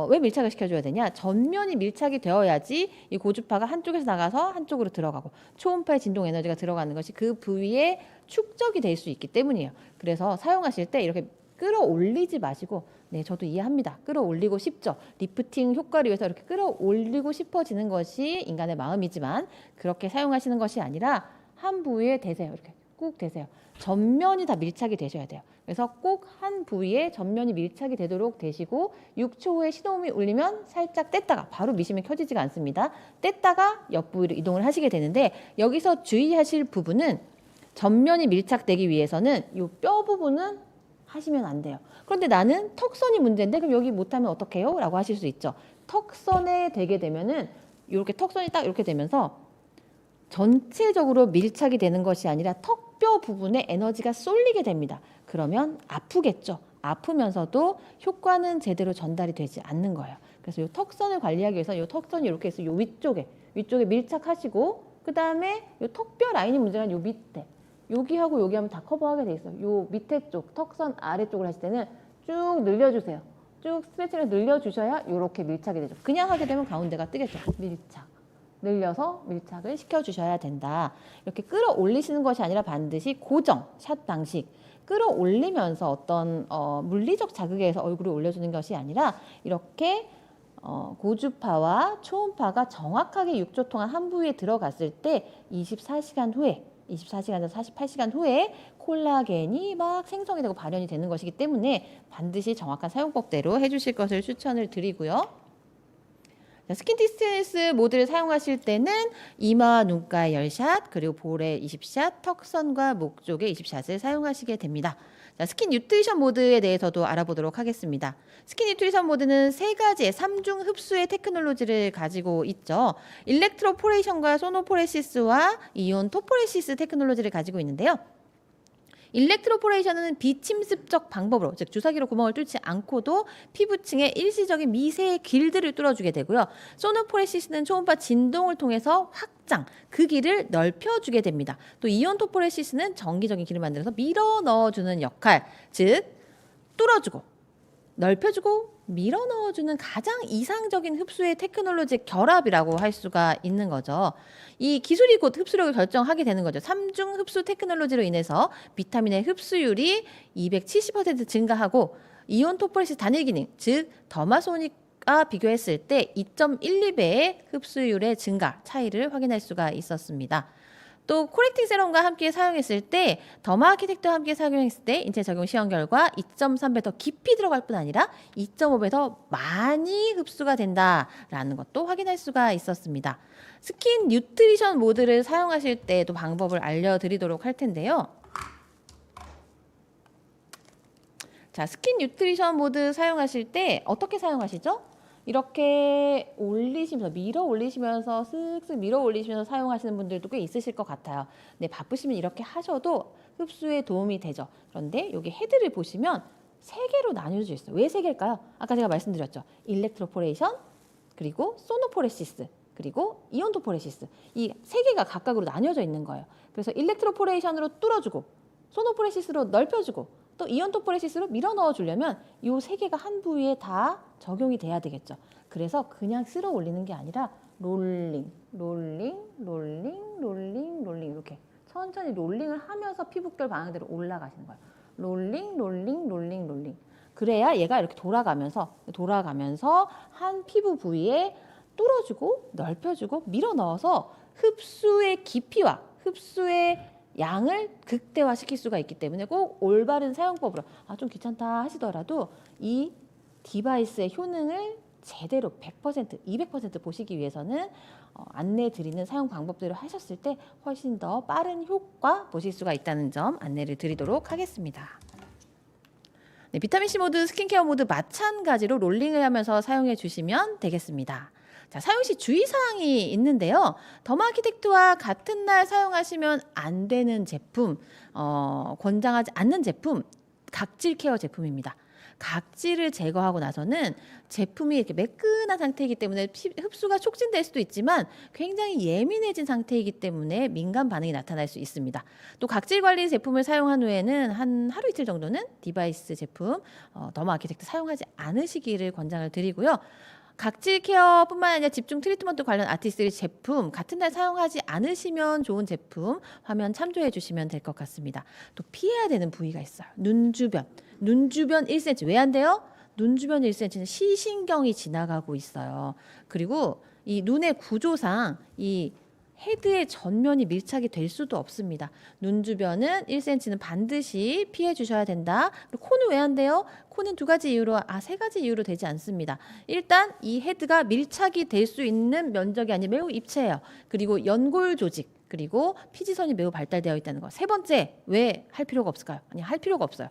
왜 밀착을 시켜줘야 되냐? 전면이 밀착이 되어야지 이 고주파가 한쪽에서 나가서 한쪽으로 들어가고 초음파의 진동 에너지가 들어가는 것이 그 부위에 축적이 될 수 있기 때문이에요. 그래서 사용하실 때 이렇게 끌어올리지 마시고, 네, 저도 이해합니다. 끌어올리고 싶죠. 리프팅 효과를 위해서 이렇게 끌어올리고 싶어지는 것이 인간의 마음이지만 그렇게 사용하시는 것이 아니라 한 부위에 대세요. 이렇게 꾹 대세요. 전면이 다 밀착이 되셔야 돼요. 그래서 꼭 한 부위에 전면이 밀착이 되도록 되시고 6초 후에 시동이 울리면 살짝 뗐다가 바로 미시면 켜지지가 않습니다. 뗐다가 옆부위로 이동을 하시게 되는데 여기서 주의하실 부분은 전면이 밀착되기 위해서는 이 뼈 부분은 하시면 안 돼요. 그런데 나는 턱선이 문제인데 그럼 여기 못하면 어떡해요? 라고 하실 수 있죠. 턱선에 되게 되면은 이렇게 턱선이 딱 이렇게 되면서 전체적으로 밀착이 되는 것이 아니라 턱뼈 부분에 에너지가 쏠리게 됩니다. 그러면 아프겠죠. 아프면서도 효과는 제대로 전달이 되지 않는 거예요. 그래서 이 턱선을 관리하기 위해서 이 턱선이 이렇게 해서 이 위쪽에 밀착하시고 그 다음에 이 턱뼈 라인이 문제가 아니라 이 밑에 여기하고 여기 하면 다 커버하게 돼 있어요. 요 밑에 쪽, 턱선 아래쪽을 하실 때는 쭉 늘려주세요. 쭉 스트레치를 늘려주셔야 이렇게 밀착이 되죠. 그냥 하게 되면 가운데가 뜨겠죠. 밀착. 늘려서 밀착을 시켜주셔야 된다. 이렇게 끌어올리시는 것이 아니라 반드시 고정, 샷 방식. 끌어올리면서 어떤 물리적 자극에 의해서 얼굴을 올려주는 것이 아니라 이렇게 고주파와 초음파가 정확하게 6초 동안 한 부위에 들어갔을 때 24시간에서 48시간 후에 콜라겐이 막 생성이 되고 발현이 되는 것이기 때문에 반드시 정확한 사용법대로 해주실 것을 추천을 드리고요. 스킨 디스턴스 모드를 사용하실 때는 이마와 눈가에 10샷, 그리고 볼에 20샷, 턱선과 목 쪽에 20샷을 사용하시게 됩니다. 자, 스킨 뉴트리션 모드에 대해서도 알아보도록 하겠습니다. 스킨 뉴트리션 모드는 세 가지의 3중 흡수의 테크놀로지를 가지고 있죠. 일렉트로포레이션과 소노포레시스와 이온 토포레시스 테크놀로지를 가지고 있는데요. 일렉트로포레이션은 비침습적 방법으로, 즉 주사기로 구멍을 뚫지 않고도 피부층에 일시적인 미세의 길들을 뚫어주게 되고요. 소노포레시스는 초음파 진동을 통해서 확장, 그 길을 넓혀주게 됩니다. 또 이온토포레시스는 정기적인 길을 만들어서 밀어 넣어주는 역할, 즉 뚫어주고 넓혀주고 밀어 넣어주는 가장 이상적인 흡수의 테크놀로지 결합이라고 할 수가 있는 거죠. 이 기술이 곧 흡수력을 결정하게 되는 거죠. 3중 흡수 테크놀로지로 인해서 비타민의 흡수율이 270% 증가하고 이온 토포레시스 단일 기능, 즉 더마소닉과 비교했을 때 2.12배의 흡수율의 증가 차이를 확인할 수가 있었습니다. 또 코렉팅 세럼과 함께 사용했을 때 더마 아키텍트와 함께 사용했을 때 인체 적용 시험 결과 2.3배 더 깊이 들어갈 뿐 아니라 2.5배 더 많이 흡수가 된다라는 것도 확인할 수가 있었습니다. 스킨 뉴트리션 모드를 사용하실 때도 방법을 알려드리도록 할 텐데요. 자, 스킨 뉴트리션 모드 사용하실 때 어떻게 사용하시죠? 이렇게 올리시면서 밀어 올리시면서 쓱쓱 밀어 올리시면서 사용하시는 분들도 꽤 있으실 것 같아요. 네, 바쁘시면 이렇게 하셔도 흡수에 도움이 되죠. 그런데 여기 헤드를 보시면 세 개로 나뉘어져 있어요. 왜 세 개일까요? 아까 제가 말씀드렸죠. 일렉트로포레이션, 그리고 소노포레시스, 그리고 이온토포레시스. 이 세 개가 각각으로 나뉘어져 있는 거예요. 그래서 일렉트로포레이션으로 뚫어주고 소노포레시스로 넓혀주고 또 이온토포레시스로 밀어 넣어 주려면 이 세 개가 한 부위에 다 적용이 돼야 되겠죠. 그래서 그냥 쓸어 올리는 게 아니라 롤링, 롤링, 롤링, 롤링, 롤링 이렇게 천천히 롤링을 하면서 피부결 방향대로 올라가시는 거예요. 롤링, 롤링, 롤링, 롤링. 그래야 얘가 이렇게 돌아가면서 한 피부 부위에 뚫어주고 넓혀주고 밀어 넣어서 흡수의 깊이와 흡수의 양을 극대화시킬 수가 있기 때문에 꼭 올바른 사용법으로 좀 귀찮다 하시더라도 이 디바이스의 효능을 제대로 100%, 200% 보시기 위해서는 안내 드리는 사용 방법대로 하셨을 때 훨씬 더 빠른 효과 보실 수가 있다는 점 안내를 드리도록 하겠습니다. 네, 비타민C 모드, 스킨케어 모드 마찬가지로 롤링을 하면서 사용해 주시면 되겠습니다. 자, 사용 시 주의사항이 있는데요. 더마아키텍트와 같은 날 사용하시면 안 되는 제품, 권장하지 않는 제품, 각질 케어 제품입니다. 각질을 제거하고 나서는 제품이 이렇게 매끈한 상태이기 때문에 흡수가 촉진될 수도 있지만 굉장히 예민해진 상태이기 때문에 민감 반응이 나타날 수 있습니다. 또 각질 관리 제품을 사용한 후에는 한 하루 이틀 정도는 디바이스 제품 더마아키텍트 사용하지 않으시기를 권장을 드리고요. 각질 케어뿐만 아니라 집중 트리트먼트 관련 아티스트 제품 같은 날 사용하지 않으시면 좋은 제품 화면 참조해 주시면 될 것 같습니다. 또 피해야 되는 부위가 있어요. 눈 주변 1cm. 왜 안 돼요? 눈 주변 1cm는 시신경이 지나가고 있어요. 그리고 이 눈의 구조상 이 헤드의 전면이 밀착이 될 수도 없습니다. 눈 주변은 1cm는 반드시 피해 주셔야 된다. 그리고 코는 왜 안 돼요? 코는 세 가지 이유로 되지 않습니다. 일단 이 헤드가 밀착이 될 수 있는 면적이 아니라 매우 입체해요. 그리고 연골 조직, 그리고 피지선이 매우 발달되어 있다는 거. 세 번째, 왜 할 필요가 없을까요? 할 필요가 없어요.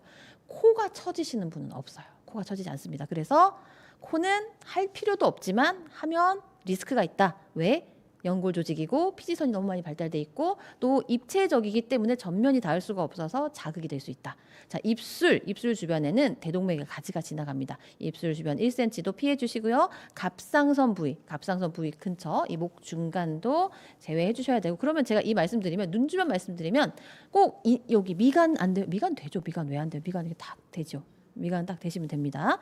코가 처지시는 분은 없어요. 코가 처지지 않습니다. 그래서 코는 할 필요도 없지만 하면 리스크가 있다. 왜? 연골 조직이고 피지선이 너무 많이 발달돼 있고 또 입체적이기 때문에 전면이 닿을 수가 없어서 자극이 될 수 있다. 자, 입술 주변에는 대동맥의 가지가 지나갑니다. 입술 주변 1cm도 피해 주시고요. 갑상선 부위 근처 이 목 중간도 제외해 주셔야 되고, 그러면 제가 이 말씀드리면 눈 주변 말씀드리면 꼭 여기 미간 안 돼요. 미간 되죠. 미간 왜 안 돼요? 미간 이렇게 딱 되죠. 미간 딱 되시면 됩니다.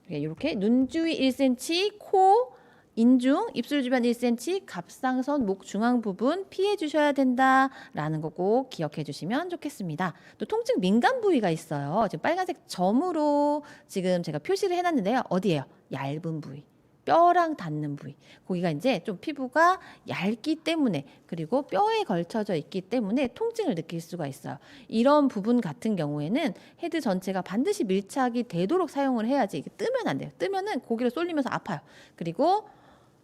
이렇게 눈 주위 1cm, 코 인중, 입술 주변 1cm, 갑상선, 목 중앙 부분 피해 주셔야 된다라는 거 꼭 기억해 주시면 좋겠습니다. 또 통증 민감 부위가 있어요. 지금 빨간색 점으로 지금 제가 표시를 해놨는데요. 어디예요? 얇은 부위. 뼈랑 닿는 부위. 거기가 이제 좀 피부가 얇기 때문에, 그리고 뼈에 걸쳐져 있기 때문에 통증을 느낄 수가 있어요. 이런 부분 같은 경우에는 헤드 전체가 반드시 밀착이 되도록 사용을 해야지. 이게 뜨면 안 돼요. 뜨면은 고기를 쏠리면서 아파요. 그리고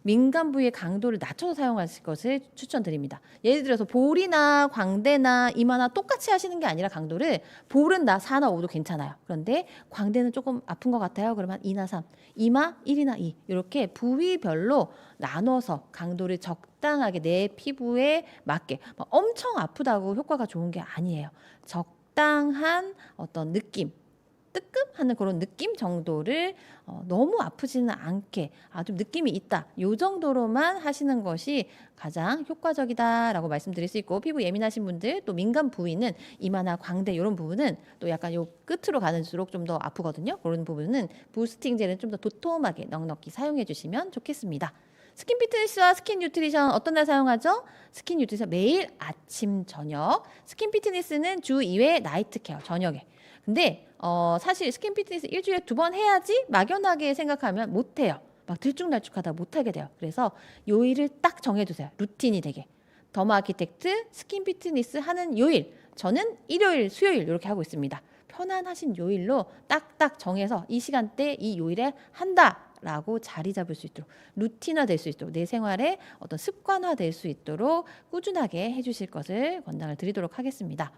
민감 부위의 강도를 낮춰서 사용하실 것을 추천드립니다. 예를 들어서 볼이나 광대나 이마나 똑같이 하시는 게 아니라 강도를, 볼은 4나 5도 괜찮아요. 그런데 광대는 조금 아픈 것 같아요. 그러면 2나 3, 이마 1이나 2 이렇게 부위별로 나눠서 강도를 적당하게 내 피부에 맞게, 엄청 아프다고 효과가 좋은 게 아니에요. 적당한 어떤 느낌, 뜨끔하는 그런 느낌 정도를 너무 아프지는 않게 좀 느낌이 있다, 요 정도로만 하시는 것이 가장 효과적이다라고 말씀드릴 수 있고, 피부 예민하신 분들, 또 민감 부위는 이마나 광대 이런 부분은 또 약간 요 끝으로 가는수록 좀 더 아프거든요. 그런 부분은 부스팅 젤은 좀 더 도톰하게 넉넉히 사용해 주시면 좋겠습니다. 스킨 피트니스와 스킨 뉴트리션 어떤 날 사용하죠? 스킨 뉴트리션 매일 아침 저녁, 스킨 피트니스는 주 2회 나이트 케어 저녁에. 근데 사실 스킨 피트니스 일주일에 2번 해야지 막연하게 생각하면 못해요. 막 들쭉날쭉하다 못하게 돼요. 그래서 요일을 딱 정해두세요. 루틴이 되게. 더마아키텍트 스킨 피트니스 하는 요일, 저는 일요일, 수요일 이렇게 하고 있습니다. 편안하신 요일로 딱딱 정해서 이 시간대 이 요일에 한다라고 자리 잡을 수 있도록, 루틴화 될 수 있도록, 내 생활에 어떤 습관화 될 수 있도록 꾸준하게 해주실 것을 권장을 드리도록 하겠습니다.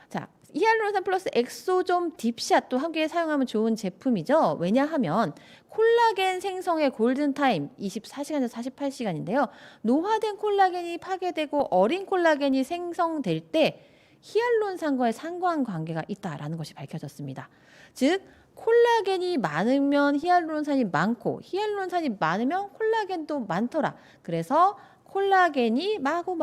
자, 히알루론산 플러스 엑소좀 딥샷도 함께 사용하면 좋은 제품이죠. 왜냐하면 콜라겐 생성의 골든타임 24시간에서 48시간인데요. 노화된 콜라겐이 파괴되고 어린 콜라겐이 생성될 때 히알루론산과의 상관관계가 있다라는 것이 밝혀졌습니다. 즉 콜라겐이 많으면 히알루론산이 많고 히알루론산이 많으면 콜라겐도 많더라. 그래서 콜라겐이 마구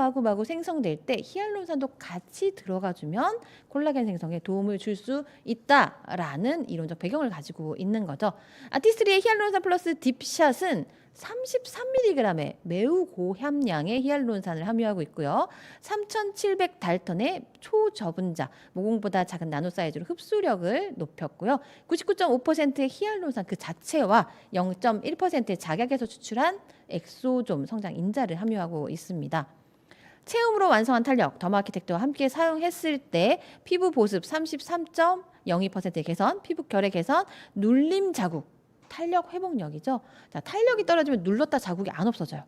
생성될 때 히알루론산도 같이 들어가주면 콜라겐 생성에 도움을 줄 수 있다라는 이론적 배경을 가지고 있는 거죠. 아티스트리의 히알루론산 플러스 딥샷은 33mg의 매우 고함량의 히알루론산을 함유하고 있고요. 3700달턴의 초저분자, 모공보다 작은 나노 사이즈로 흡수력을 높였고요. 99.5%의 히알루론산 그 자체와 0.1%의 작약에서 추출한 엑소좀 성장 인자를 함유하고 있습니다. 체험으로 완성한 탄력, 더마아키텍트와 함께 사용했을 때 피부 보습 33.02%의 개선, 피부 결의 개선, 눌림 자국, 탄력 회복력이죠. 자, 탄력이 떨어지면 눌렀다 자국이 안 없어져요.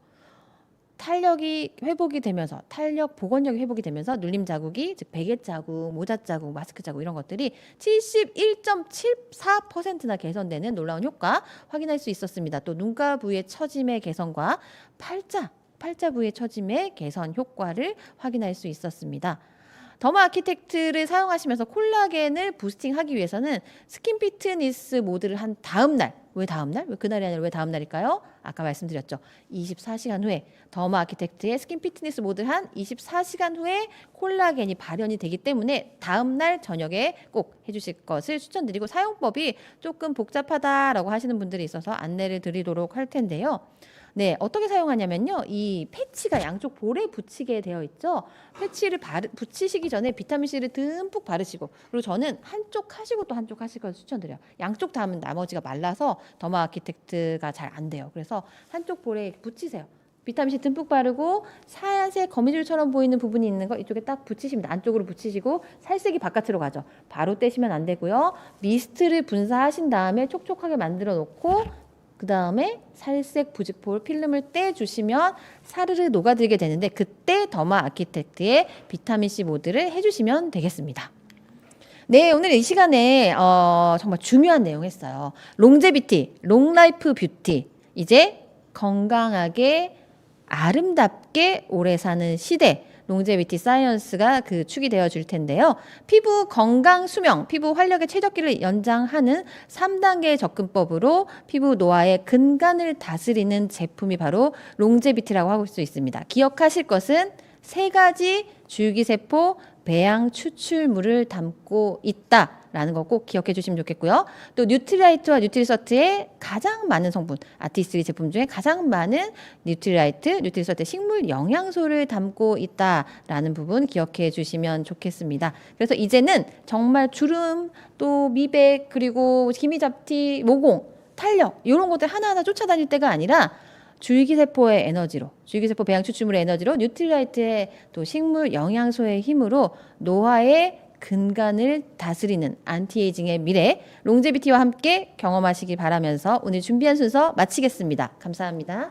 탄력이 회복이 되면서 탄력 복원력이 회복이 되면서 눌림 자국이 즉 베개 자국, 모자 자국, 마스크 자국 이런 것들이 71.74%나 개선되는 놀라운 효과 확인할 수 있었습니다. 또 눈가 부위의 처짐의 개선과 팔자 부위의 처짐의 개선 효과를 확인할 수 있었습니다. 더마 아키텍트를 사용하시면서 콜라겐을 부스팅하기 위해서는 스킨 피트니스 모드를 한 다음 날, 왜 다음 날? 왜 그날이 아니라 왜 다음 날일까요? 아까 말씀드렸죠. 24시간 후에 더마 아키텍트의 스킨 피트니스 모드를 한 24시간 후에 콜라겐이 발현이 되기 때문에 다음 날 저녁에 꼭 해주실 것을 추천드리고 사용법이 조금 복잡하다라고 하시는 분들이 있어서 안내를 드리도록 할 텐데요. 네, 어떻게 사용하냐면요. 이 패치가 양쪽 볼에 붙이게 되어 있죠. 패치를 붙이시기 전에 비타민C를 듬뿍 바르시고 그리고 저는 한쪽 하시고 또 한쪽 하실 걸 추천드려요. 양쪽 다 하면 나머지가 말라서 더마 아키텍트가 잘 안 돼요. 그래서 한쪽 볼에 붙이세요. 비타민C 듬뿍 바르고 하얀색 거미줄처럼 보이는 부분이 있는 거 이쪽에 딱 붙이시면 안쪽으로 붙이시고 살색이 바깥으로 가죠. 바로 떼시면 안 되고요. 미스트를 분사하신 다음에 촉촉하게 만들어 놓고 그 다음에 살색 부직포 필름을 떼주시면 사르르 녹아들게 되는데 그때 더마 아키텍트의 비타민C 모드를 해주시면 되겠습니다. 네, 오늘 이 시간에 정말 중요한 내용 했어요. 롱제비티, 롱라이프 뷰티. 이제 건강하게 아름답게 오래 사는 시대. 롱제비티 사이언스가 그 축이 되어 줄 텐데요. 피부 건강 수명, 피부 활력의 최적기를 연장하는 3단계 접근법으로 피부 노화의 근간을 다스리는 제품이 바로 롱제비티라고 할 수 있습니다. 기억하실 것은 3가지 줄기세포 배양 추출물을 담고 있다라는 거 꼭 기억해 주시면 좋겠고요. 또 뉴트리라이트와 뉴트리서트의 가장 많은 성분, 아티스트리 제품 중에 가장 많은 뉴트리라이트, 뉴트리서트의 식물 영양소를 담고 있다라는 부분 기억해 주시면 좋겠습니다. 그래서 이제는 정말 주름, 또 미백, 그리고 기미잡티, 모공, 탄력 이런 것들 하나하나 쫓아다닐 때가 아니라 줄기세포의 에너지로, 줄기세포 배양 추출물의 에너지로 뉴트리라이트의 또 식물 영양소의 힘으로 노화의 근간을 다스리는 안티에이징의 미래 롱제비티와 함께 경험하시기 바라면서 오늘 준비한 순서 마치겠습니다. 감사합니다.